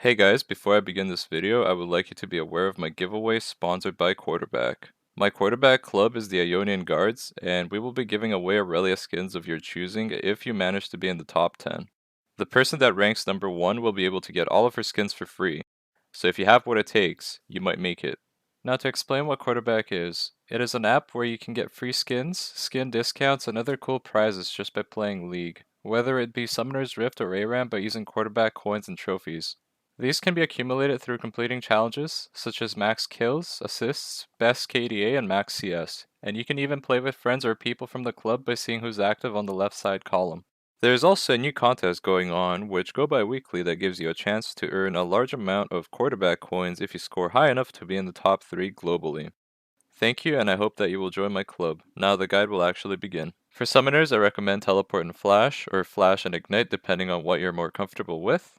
Hey guys, before I begin this video, I would like you to be aware of my giveaway sponsored by Quarterback. My quarterback club is the Ionian Guards, and we will be giving away Irelia skins of your choosing if you manage to be in the top 10. The person that ranks number 1 will be able to get all of her skins for free, so if you have what it takes, you might make it. Now to explain what Quarterback is, it is an app where you can get free skins, skin discounts, and other cool prizes just by playing League, whether it be Summoner's Rift or ARAM by using Quarterback coins and trophies. These can be accumulated through completing challenges, such as max kills, assists, best KDA, and max CS, and you can even play with friends or people from the club by seeing who's active on the left side column. There is also a new contest going on, which go by weekly, that gives you a chance to earn a large amount of quarterback coins if you score high enough to be in the top 3 globally. Thank you, and I hope that you will join my club. Now the guide will actually begin. For summoners, I recommend Teleport and Flash, or Flash and Ignite depending on what you're more comfortable with.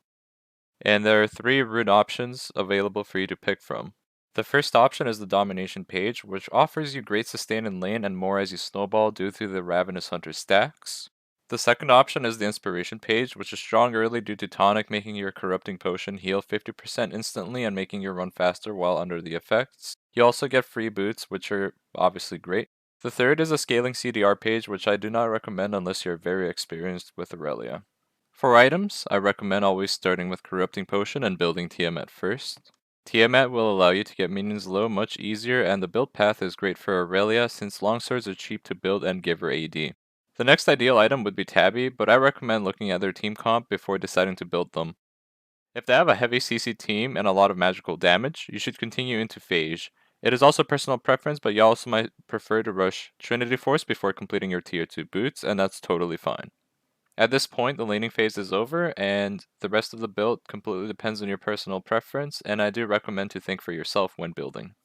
And there are 3 rune options available for you to pick from. The first option is the Domination page, which offers you great sustain in lane and more as you snowball due to the Ravenous Hunter stacks. The second option is the Inspiration page, which is strong early due to Tonic making your Corrupting Potion heal 50% instantly and making you run faster while under the effects. You also get free boots, which are obviously great. The third is a Scaling CDR page, which I do not recommend unless you're very experienced with Irelia. For items, I recommend always starting with Corrupting Potion and building Tiamat first. Tiamat will allow you to get minions low much easier, and the build path is great for Irelia since longswords are cheap to build and give her AD. The next ideal item would be Tabby, but I recommend looking at their team comp before deciding to build them. If they have a heavy CC team and a lot of magical damage, you should continue into Phage. It is also personal preference, but you also might prefer to rush Trinity Force before completing your tier 2 boots, and that's totally fine. At this point, the laning phase is over, and the rest of the build completely depends on your personal preference, and I do recommend to think for yourself when building.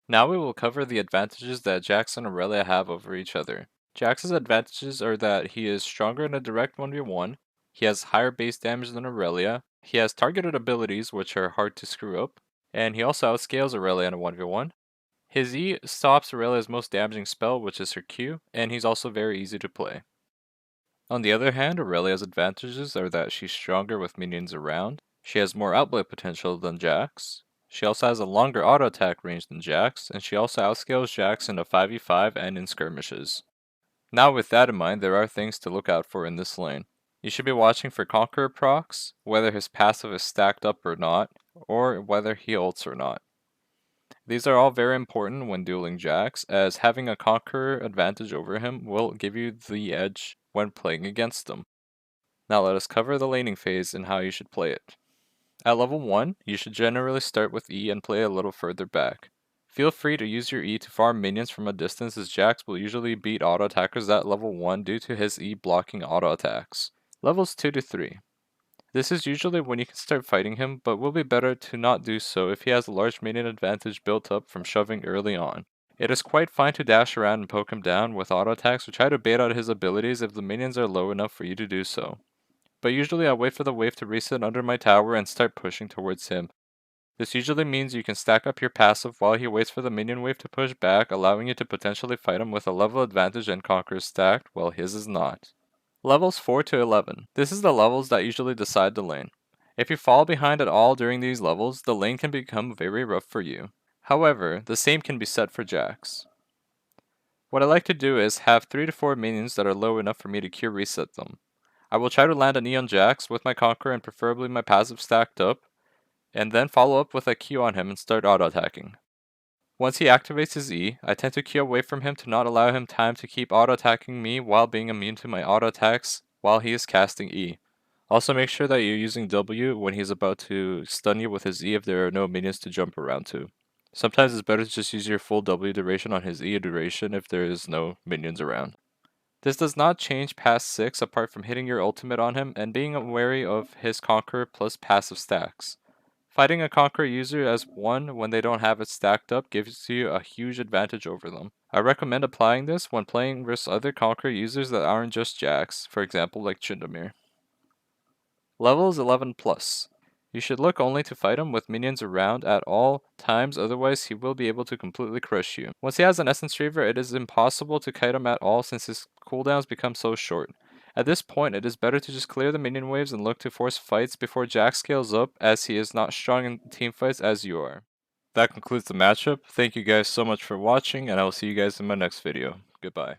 Now we will cover the advantages that JAX and Irelia have over each other. JAX's advantages are that he is stronger in a direct 1v1, he has higher base damage than Irelia, he has targeted abilities which are hard to screw up, and he also outscales Irelia in a 1v1. His E stops Irelia's most damaging spell, which is her Q, and he's also very easy to play. On the other hand, Aurelia's advantages are that she's stronger with minions around, she has more outplay potential than JAX, she also has a longer auto attack range than JAX, and she also outscales JAX in a 5v5 and in skirmishes. Now with that in mind, there are things to look out for in this lane. You should be watching for Conqueror procs, whether his passive is stacked up or not, or whether he ults or not. These are all very important when dueling JAX, as having a Conqueror advantage over him will give you the edge when playing against them. Now let us cover the laning phase and how you should play it. At level 1, you should generally start with E and play a little further back. Feel free to use your E to farm minions from a distance, as JAX will usually beat auto attackers at level 1 due to his E blocking auto attacks. Levels 2 to 3. This is usually when you can start fighting him, but will be better to not do so if he has a large minion advantage built up from shoving early on. It is quite fine to dash around and poke him down with auto attacks or try to bait out his abilities if the minions are low enough for you to do so. But usually I wait for the wave to reset under my tower and start pushing towards him. This usually means you can stack up your passive while he waits for the minion wave to push back, allowing you to potentially fight him with a level advantage and Conqueror stacked, while his is not. Levels 4 to 11. This is the levels that usually decide the lane. If you fall behind at all during these levels, the lane can become very rough for you. However, the same can be said for JAX. What I like to do is have 3 to 4 minions that are low enough for me to Q reset them. I will try to land a Neon JAX with my Conqueror and preferably my passive stacked up, and then follow up with a Q on him and start auto-attacking. Once he activates his E, I tend to Q away from him to not allow him time to keep auto-attacking me while being immune to my auto-attacks while he is casting E. Also make sure that you're using W when he's about to stun you with his E if there are no minions to jump around to. Sometimes it's better to just use your full W duration on his E duration if there is no minions around. This does not change past 6 apart from hitting your ultimate on him and being wary of his Conqueror plus passive stacks. Fighting a Conqueror user as one when they don't have it stacked up gives you a huge advantage over them. I recommend applying this when playing versus other Conqueror users that aren't just JAX, for example like Tryndamere. Levels 11 plus. You should look only to fight him with minions around at all times, otherwise he will be able to completely crush you. Once he has an Essence Reaver, it is impossible to kite him at all since his cooldowns become so short. At this point, it is better to just clear the minion waves and look to force fights before JAX scales up, as he is not strong in team fights as you are. That concludes the matchup. Thank you guys so much for watching, and I will see you guys in my next video. Goodbye.